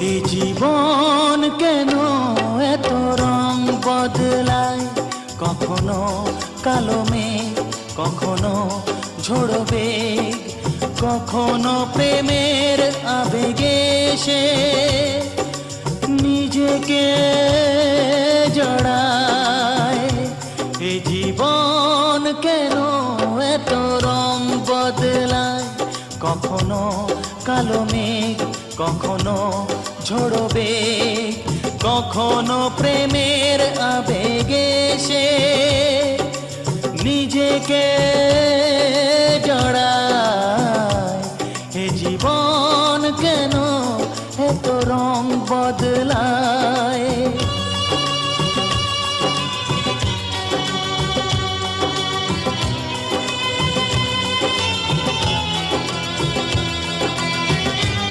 এ জীবন কেন এত রং বদলায়, কখনো কালো মেঘ, কখনো ঝোড়ো বেগ, কখনো প্রেমের আবেগে সে নিজেকে জড়ায়। এ জীবন কেন এত রং বদলায়, কখনো কালো মেঘ, কখনো ঝোড়ো বেগ, কখনো প্রেমের আবেগে সে নিজেকে জড়ায়। এ জীবন কেন এত রং বদলায়।